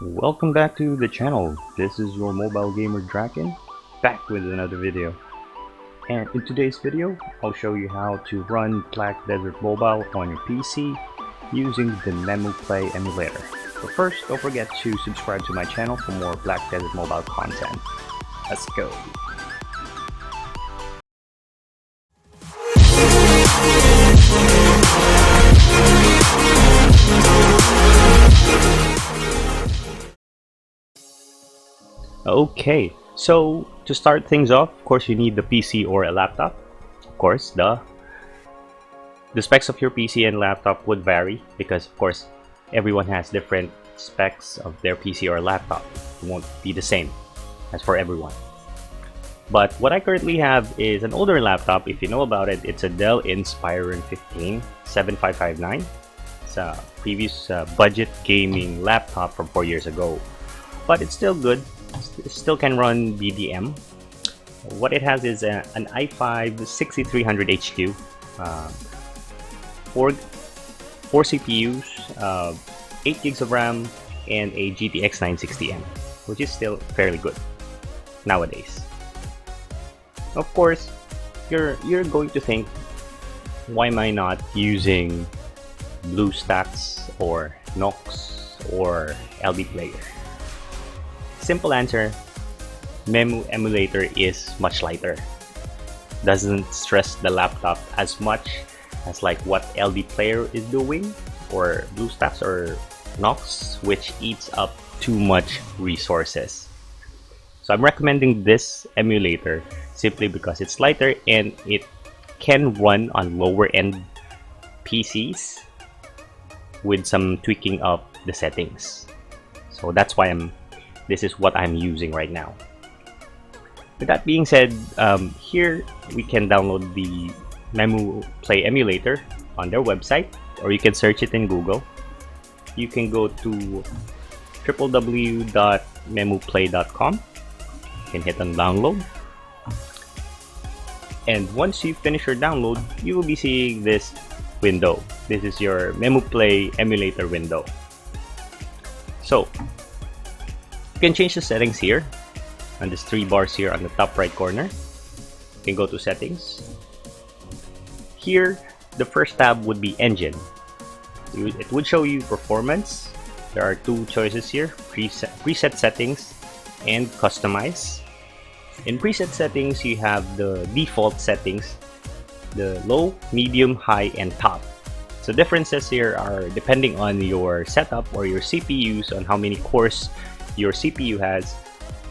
Welcome back to the channel. This is your mobile gamer Draken, back with another video. And in today's video, I'll show you how to run Black Desert Mobile on your PC using the Memu Play emulator. But first, don't forget to subscribe to my channel for more Black Desert Mobile content. Let's go! Okay, so to start things off, of course you need the PC or a laptop. Of course, the specs of your PC and laptop would vary because of course everyone has different specs of their PC or laptop. It won't be the same as for everyone. But what I currently have is an older laptop. If you know about it, it's a Dell Inspiron 15 7559. It's a previous budget gaming laptop from 4 years ago, but it's still good. It still can run BDM. What it has is an i5 6300 HQ, 4 CPUs, 8 gigs of RAM, and a GTX 960M, which is still fairly good nowadays. Of course, you're going to think, why am I not using BlueStacks or Nox or LD Player? Simple answer, Memu emulator is much lighter. Doesn't stress the laptop as much as like what LD Player is doing, or BlueStacks or Nox, which eats up too much resources. So I'm recommending this emulator simply because it's lighter and it can run on lower end PCs with some tweaking of the settings. So that's why this is what I'm using right now. With that being said, here we can download the Memu Play emulator on their website, or you can search it in Google. You can go to www.memuplay.com. You can hit on download, and once you finish your download, you will be seeing this window. This is your Memu Play emulator window. So you can change the settings here on these 3 bars here on the top right corner. You can go to settings. Here, the first tab would be engine. It would show you performance. There are 2 choices here, preset settings and customize. In preset settings, you have the default settings, the low, medium, high, and top. So differences here are depending on your setup or your CPUs, on how many cores your CPU has.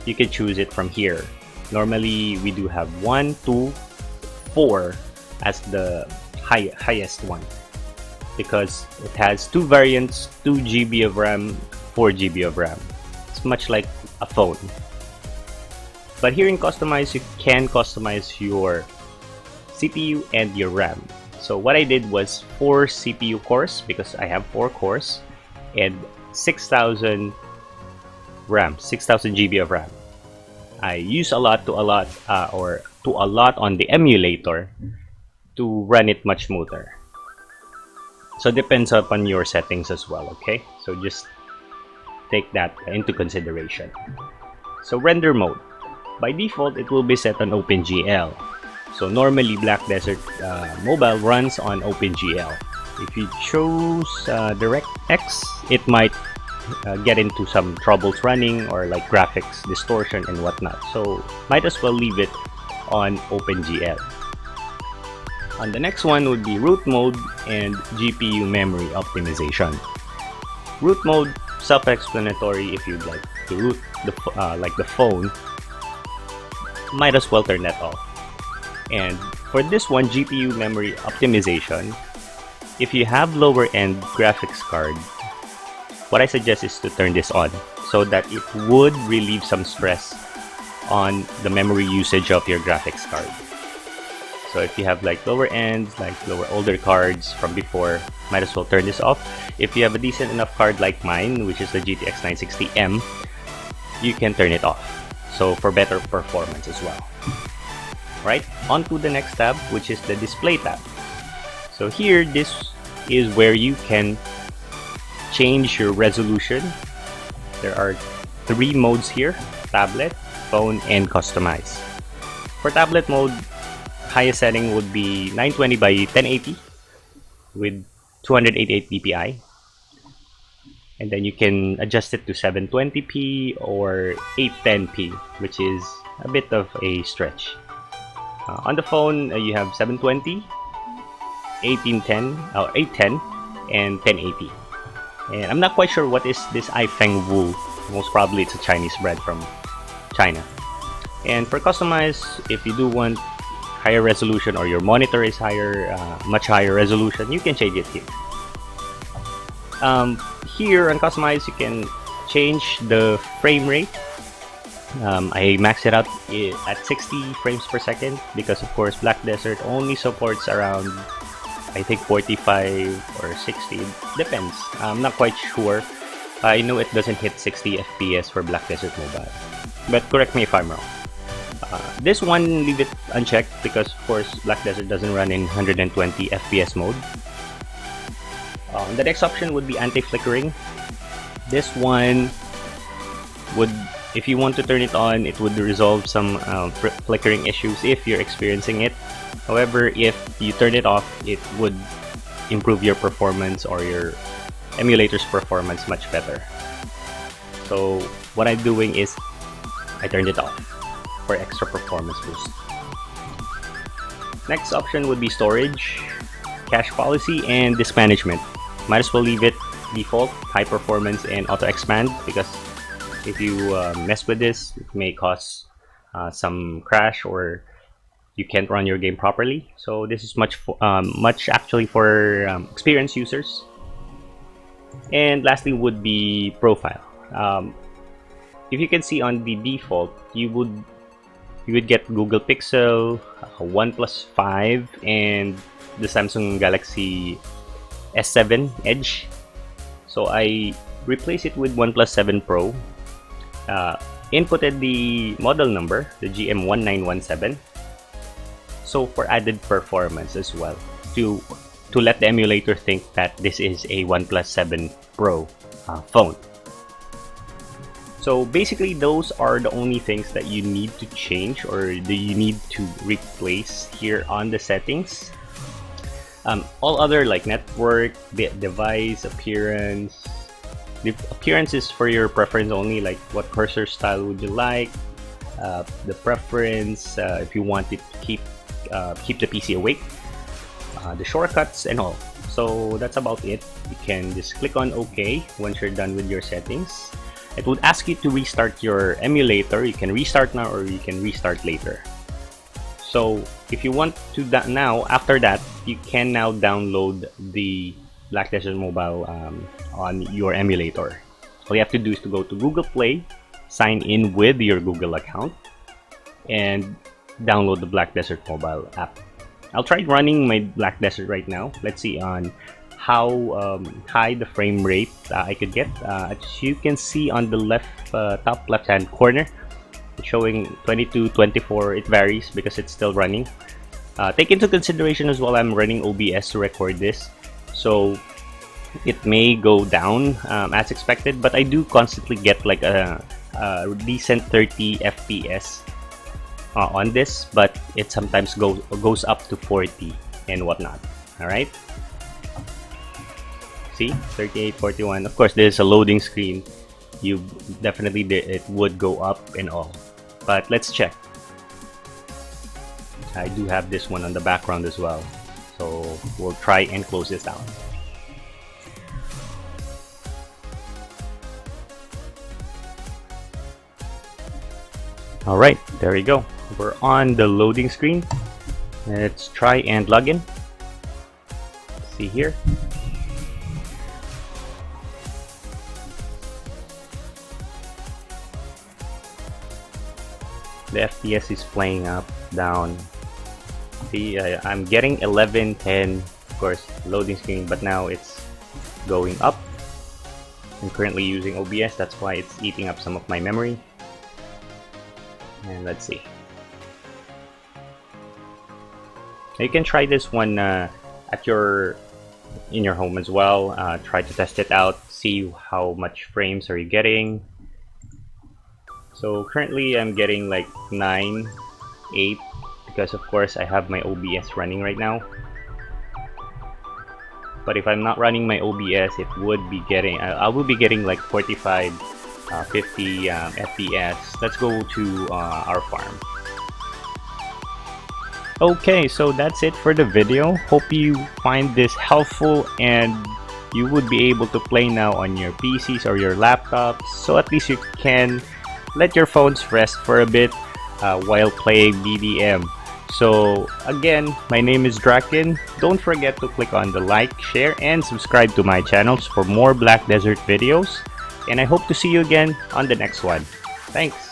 You can choose it from here. Normally we do have 1, 2, 4 as the highest one, because it has 2 variants, 2 GB of RAM, 4 GB of RAM. It's much like a phone. But here in customize, you can customize your CPU and your RAM. So what I did was 4 CPU cores, because I have 4 cores, and 6,000 RAM, 6,000 GB of RAM. I use a lot on the emulator to run it much smoother. So it depends upon your settings as well, okay? So just take that into consideration. So render mode. By default, it will be set on OpenGL. So normally Black Desert Mobile runs on OpenGL. If you choose DirectX, it might get into some troubles running, or like graphics distortion and whatnot. So might as well leave it on OpenGL. On the next one would be root mode and GPU memory optimization. Root mode, self-explanatory. If you'd like to root like the phone, might as well turn that off. And for this one, GPU memory optimization, if you have lower end graphics card, what I suggest is to turn this on, so that it would relieve some stress on the memory usage of your graphics card. So if you have like lower ends, like older cards from before, might as well turn this off. If you have a decent enough card like mine, which is the GTX 960M, you can turn it off, so for better performance as well. Right, on to the next tab, which is the display tab. So here, this is where you can change your resolution there are 3 modes here: tablet, phone, and customize. For tablet mode, highest setting would be 920 by 1080 with 288 dpi, and then you can adjust it to 720p or 810p, which is a bit of a stretch. On the phone, you have 720, 1810, 810, and 1080. And I'm not quite sure what is this iFeng Wu. Most probably it's a Chinese brand from China. And for customize, if you do want higher resolution or your monitor is higher, much higher resolution, you can change it here. Here on customize, you can change the frame rate. I maxed it out at 60 frames per second because, of course, Black Desert only supports around, I think, 45 or 60. Depends. I'm not quite sure. I know it doesn't hit 60 FPS for Black Desert Mobile, but correct me if I'm wrong. This one, leave it unchecked because, of course, Black Desert doesn't run in 120 FPS mode. The next option would be anti-flickering. This one would, if you want to turn it on, it would resolve some flickering issues if you're experiencing it. However, if you turn it off, it would improve your performance or your emulator's performance much better. So what I'm doing is I turned it off for extra performance boost. Next option would be storage, cache policy, and disk management. Might as well leave it default, high performance, and auto expand, because if you mess with this, it may cause some crash or you can't run your game properly. So this is much actually for experienced users. And lastly would be profile. If you can see on the default, you would get Google Pixel, OnePlus 5, and the Samsung Galaxy S7 Edge. So I replaced it with OnePlus 7 Pro. Inputted the model number, the GM1917. So for added performance as well, to let the emulator think that this is a OnePlus 7 Pro phone. So basically, those are the only things that you need to change or that you need to replace here on the settings. All other, like network, device, appearance. The appearance is for your preference only, like what cursor style would you like, the preference, if you want it to keep the PC awake, the shortcuts and all. So that's about it. You can just click on OK once you're done with your settings. It would ask you to restart your emulator. You can restart now or you can restart later. So if you want to now, after that, you can now download the Black Desert Mobile on your emulator. All you have to do is to go to Google Play, sign in with your Google account, and download the Black Desert Mobile app. I'll try running my Black Desert right now. Let's see on how high the frame rate I could get. As you can see on the top left hand corner, it's showing 22, 24. It varies because it's still running. Take into consideration as well, I'm running OBS to record this, so it may go down as expected, but I do constantly get like a decent 30 FPS on this, but it sometimes goes up to 40 and whatnot. All right, see, 38, 41. Of course, there's a loading screen. You definitely it would go up and all, but let's check. I do have this one on the background as well, so we'll try and close this down. Alright, there we go. We're on the loading screen. Let's try and log in. See here. The FPS is playing up, down. See, I'm getting 11, 10, of course, loading screen, but now it's going up. I'm currently using OBS, that's why it's eating up some of my memory. And let's see. You can try this one in your home as well. Try to test it out, see how much frames are you getting, So currently I'm getting like 9, 8 because of course I have my OBS running right now. But if I'm not running my OBS, it would be getting I will be getting like 45, 50 FPS. Let's go to our farm. Okay, so that's it for the video. Hope you find this helpful and you would be able to play now on your PCs or your laptops, so at least you can let your phones rest for a bit while playing BDM. So again, my name is Draken. Don't forget to click on the like, share, and subscribe to my channels for more Black Desert videos. And I hope to see you again on the next one. Thanks!